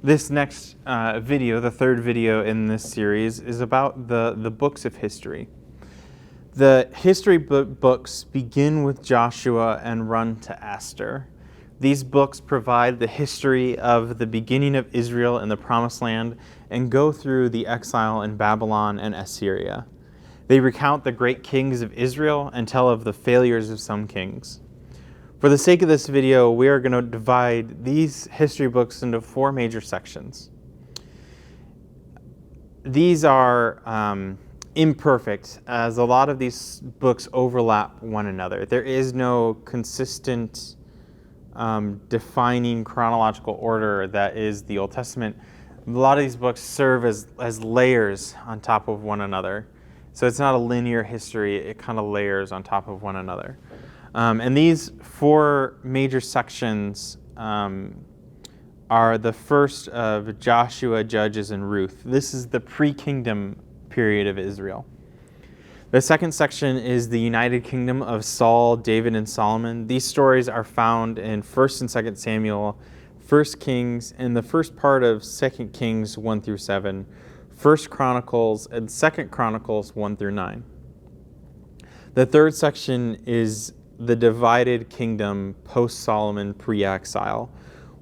This next video, the third video in this series, is about the books of history. The history books begin with Joshua and run to Esther. These books provide the history of the beginning of Israel in the Promised Land and go through the exile in Babylon and Assyria. They recount the great kings of Israel and tell of the failures of some kings. For the sake of this video, we are going to divide these history books into four major sections. These are imperfect, as a lot of these books overlap one another. There is no consistent defining chronological order that is the Old Testament. A lot of these books serve as layers on top of one another. So it's not a linear history, it kind of layers on top of one another. And these four major sections are the first of Joshua, Judges, and Ruth. This is the pre-kingdom period of Israel. The second section is the United Kingdom of Saul, David, and Solomon. These stories are found in 1st and 2nd Samuel, 1st Kings, and the first part of 2nd Kings 1 through 7, 1st Chronicles, and 2nd Chronicles 1 through 9. The third section is the divided kingdom post-Solomon pre-exile,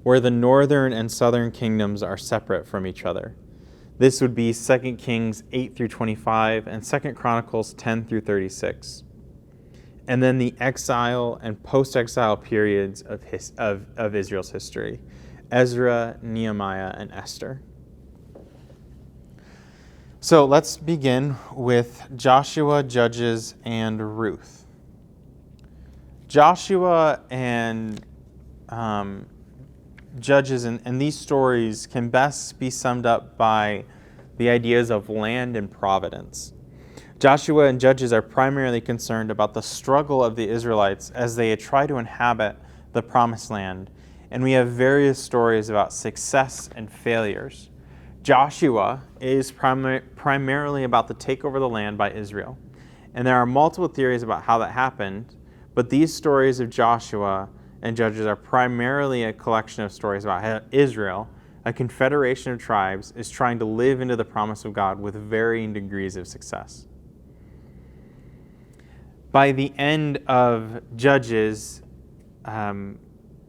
where the northern and southern kingdoms are separate from each other. This would be 2 Kings 8 through 25 and 2 Chronicles 10 through 36. And then the exile and post-exile periods of Israel's history, Ezra, Nehemiah, and Esther. So let's begin with Joshua, Judges, and Ruth. Joshua and Judges and these stories can best be summed up by the ideas of land and providence. Joshua and Judges are primarily concerned about the struggle of the Israelites as they try to inhabit the Promised Land, and we have various stories about success and failures. Joshua is primarily about the takeover of the land by Israel, and there are multiple theories about how that happened. But these stories of Joshua and Judges are primarily a collection of stories about how Israel, a confederation of tribes, is trying to live into the promise of God with varying degrees of success. By the end of Judges,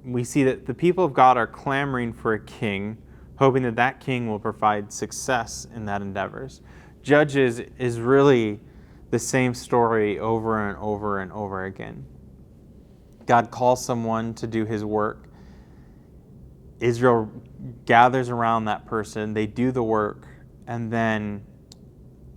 we see that the people of God are clamoring for a king, hoping that that king will provide success in that endeavors. Judges is really the same story over and over and over again. God calls someone to do his work. Israel gathers around that person. They do the work. And then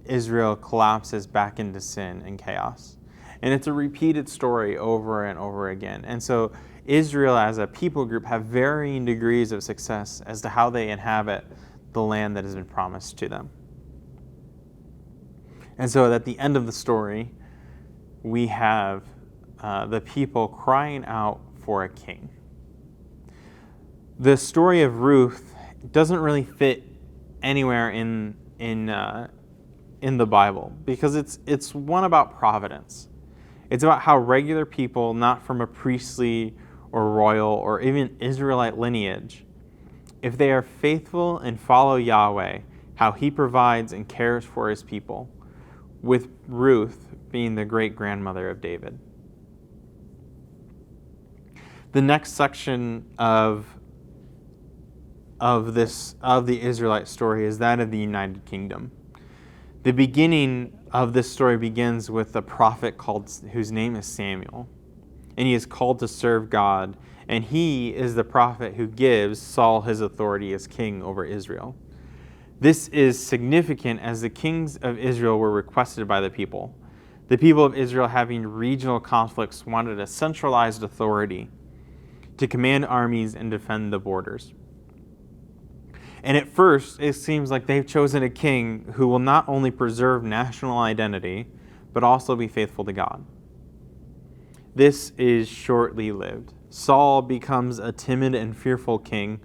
Israel collapses back into sin and chaos. And it's a repeated story over and over again. And so Israel as a people group have varying degrees of success as to how they inhabit the land that has been promised to them. And so at the end of the story, we have the people crying out for a king. The story of Ruth doesn't really fit anywhere in the Bible because it's one about providence. It's about how regular people, not from a priestly or royal or even Israelite lineage, if they are faithful and follow Yahweh, how he provides and cares for his people, with Ruth being the great-grandmother of David. The next section of the Israelite story is that of the United Kingdom. The beginning of this story begins with a prophet whose name is Samuel, and he is called to serve God, and he is the prophet who gives Saul his authority as king over Israel. This is significant as the kings of Israel were requested by the people. The people of Israel, having regional conflicts, wanted a centralized authority to command armies and defend the borders. And at first, it seems like they've chosen a king who will not only preserve national identity, but also be faithful to God. This is shortly lived. Saul becomes a timid and fearful king,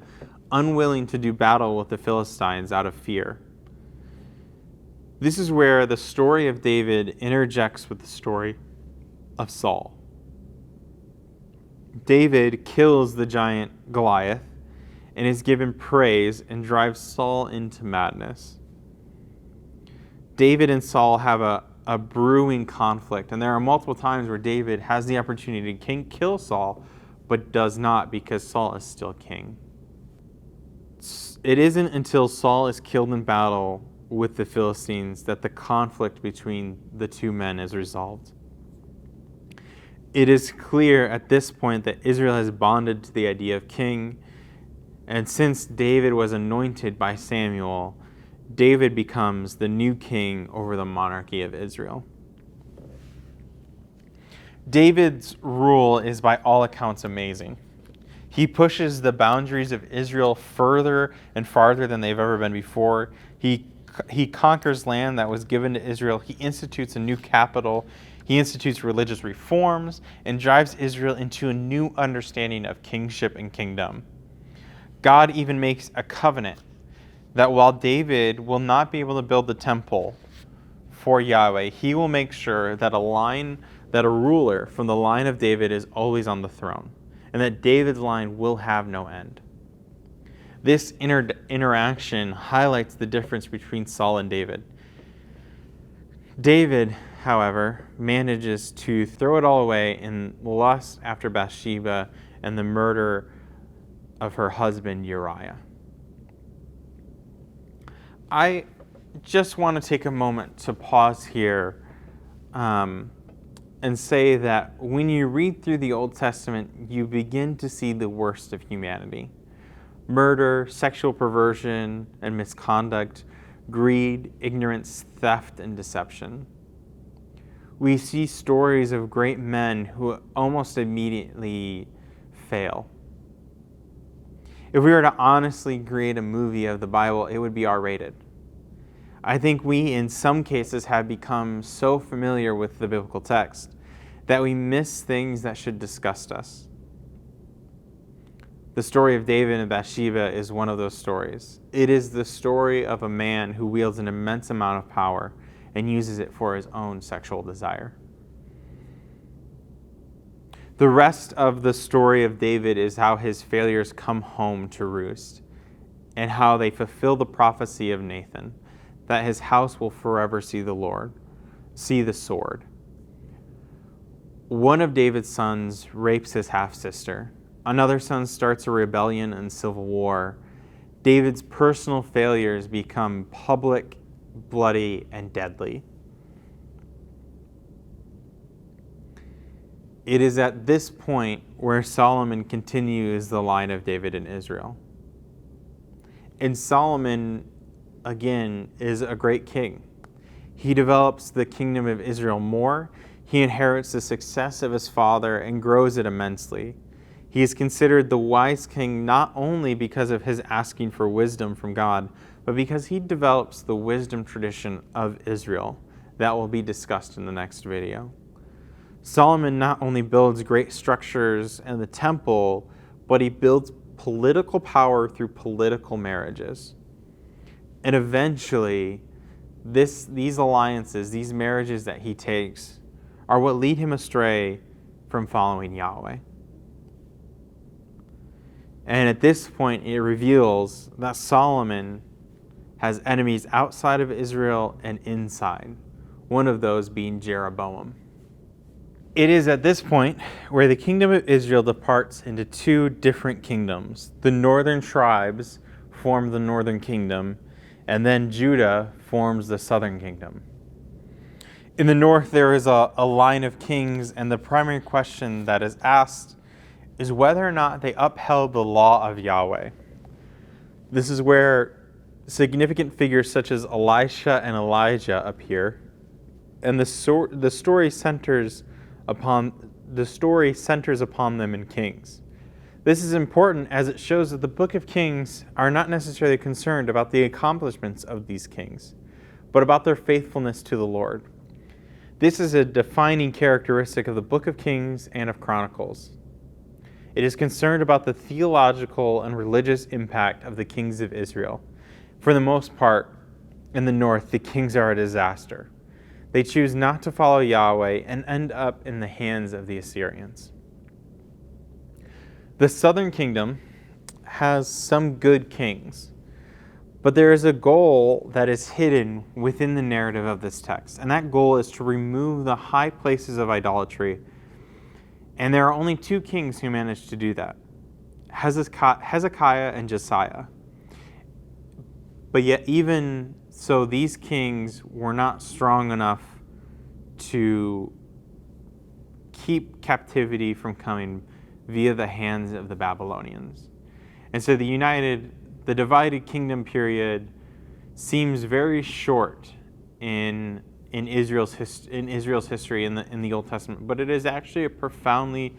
unwilling to do battle with the Philistines out of fear. This is where the story of David interjects with the story of Saul. David kills the giant Goliath and is given praise and drives Saul into madness. David and Saul have a brewing conflict, and there are multiple times where David has the opportunity to kill Saul, but does not because Saul is still king. It isn't until Saul is killed in battle with the Philistines that the conflict between the two men is resolved. It is clear at this point that Israel has bonded to the idea of king, and since David was anointed by Samuel, David becomes the new king over the monarchy of Israel. David's rule is by all accounts amazing. He pushes the boundaries of Israel further and farther than they've ever been before. He conquers land that was given to Israel. He institutes a new capital. He institutes religious reforms and drives Israel into a new understanding of kingship and kingdom. God even makes a covenant that while David will not be able to build the temple for Yahweh, he will make sure that a ruler from the line of David is always on the throne, and that David's line will have no end. This interaction highlights the difference between Saul and David. David, however, manages to throw it all away in lust after Bathsheba and the murder of her husband Uriah. I just want to take a moment to pause here and say that when you read through the Old Testament, you begin to see the worst of humanity. Murder, sexual perversion and misconduct, greed, ignorance, theft, and deception. We see stories of great men who almost immediately fail. If we were to honestly create a movie of the Bible, it would be R-rated. I think we, in some cases, have become so familiar with the biblical text that we miss things that should disgust us. The story of David and Bathsheba is one of those stories. It is the story of a man who wields an immense amount of power and uses it for his own sexual desire. The rest of the story of David is how his failures come home to roost and how they fulfill the prophecy of Nathan, that his house will forever see the sword. One of David's sons rapes his half-sister. Another son starts a rebellion and civil war. David's personal failures become public, bloody, and deadly. It is at this point where Solomon continues the line of David in Israel. And Solomon, again, is a great king. He develops the kingdom of Israel more. He inherits the success of his father and grows it immensely. He is considered the wise king not only because of his asking for wisdom from God, but because he develops the wisdom tradition of Israel that will be discussed in the next video. Solomon not only builds great structures and the temple, but he builds political power through political marriages. And eventually, these alliances, these marriages that he takes, are what lead him astray from following Yahweh. And at this point, it reveals that Solomon has enemies outside of Israel and inside, one of those being Jeroboam. It is at this point where the kingdom of Israel departs into two different kingdoms. The northern tribes form the northern kingdom, and then Judah forms the southern kingdom. In the north, there is a line of kings, and the primary question that is asked is whether or not they upheld the law of Yahweh. This is where significant figures such as Elisha and Elijah appear, and the story centers upon them in Kings. This is important as it shows that the book of Kings are not necessarily concerned about the accomplishments of these kings, but about their faithfulness to the Lord. This is a defining characteristic of the book of Kings and of Chronicles. It is concerned about the theological and religious impact of the kings of Israel. For the most part, in the north, the kings are a disaster. They choose not to follow Yahweh and end up in the hands of the Assyrians. The southern kingdom has some good kings. But there is a goal that is hidden within the narrative of this text, and that goal is to remove the high places of idolatry. And there are only two kings who managed to do that, Hezekiah and Josiah. But yet even so, these kings were not strong enough to keep captivity from coming via the hands of the Babylonians. And so the divided kingdom period seems very short in Israel's history in the Old Testament, but it is actually a profoundly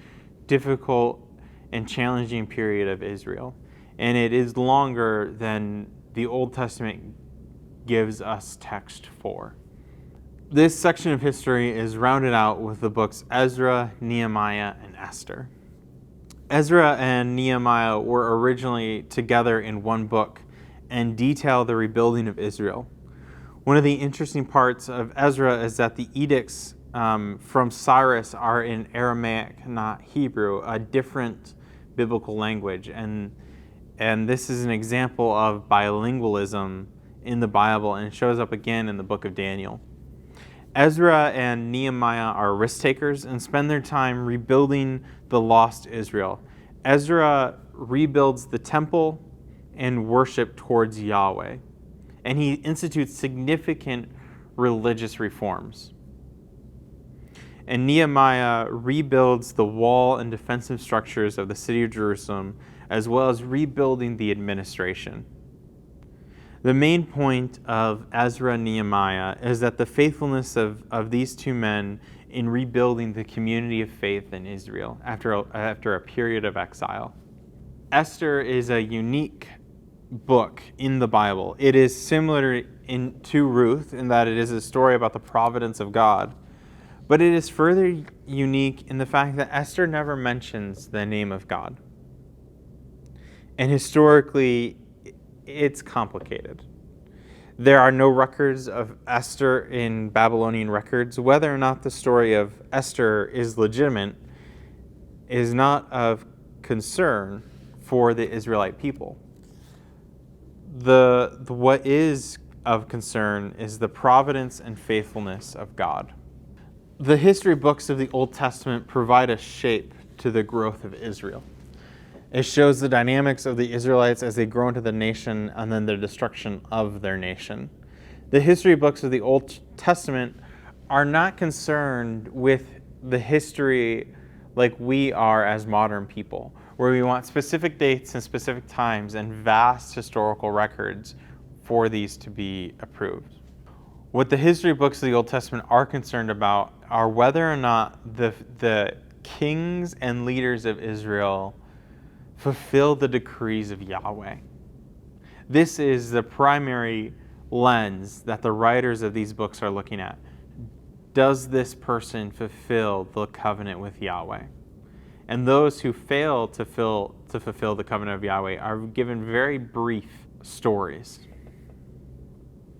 difficult and challenging period of Israel, and it is longer than the Old Testament gives us text for. This section of history is rounded out with the books Ezra, Nehemiah, and Esther. Ezra and Nehemiah were originally together in one book and detail the rebuilding of Israel. One of the interesting parts of Ezra is that the edicts from Cyrus are in Aramaic, not Hebrew, a different biblical language. And this is an example of bilingualism in the Bible, and it shows up again in the book of Daniel. Ezra and Nehemiah are risk takers and spend their time rebuilding the lost Israel. Ezra rebuilds the temple and worship towards Yahweh, and he institutes significant religious reforms. And Nehemiah rebuilds the wall and defensive structures of the city of Jerusalem, as well as rebuilding the administration. The main point of Ezra and Nehemiah is that the faithfulness of these two men in rebuilding the community of faith in Israel after a period of exile. Esther is a unique book in the Bible. It is similar to Ruth in that it is a story about the providence of God, but it is further unique in the fact that Esther never mentions the name of God. And historically, it's complicated. There are no records of Esther in Babylonian records. Whether or not the story of Esther is legitimate is not of concern for the Israelite people. What is of concern is the providence and faithfulness of God. The history books of the Old Testament provide a shape to the growth of Israel. It shows the dynamics of the Israelites as they grow into the nation and then the destruction of their nation. The history books of the Old Testament are not concerned with the history like we are as modern people, where we want specific dates and specific times and vast historical records for these to be approved. What the history books of the Old Testament are concerned about are whether or not the kings and leaders of Israel fulfill the decrees of Yahweh. This is the primary lens that the writers of these books are looking at. Does this person fulfill the covenant with Yahweh? And those who fail to fulfill the covenant of Yahweh are given very brief stories.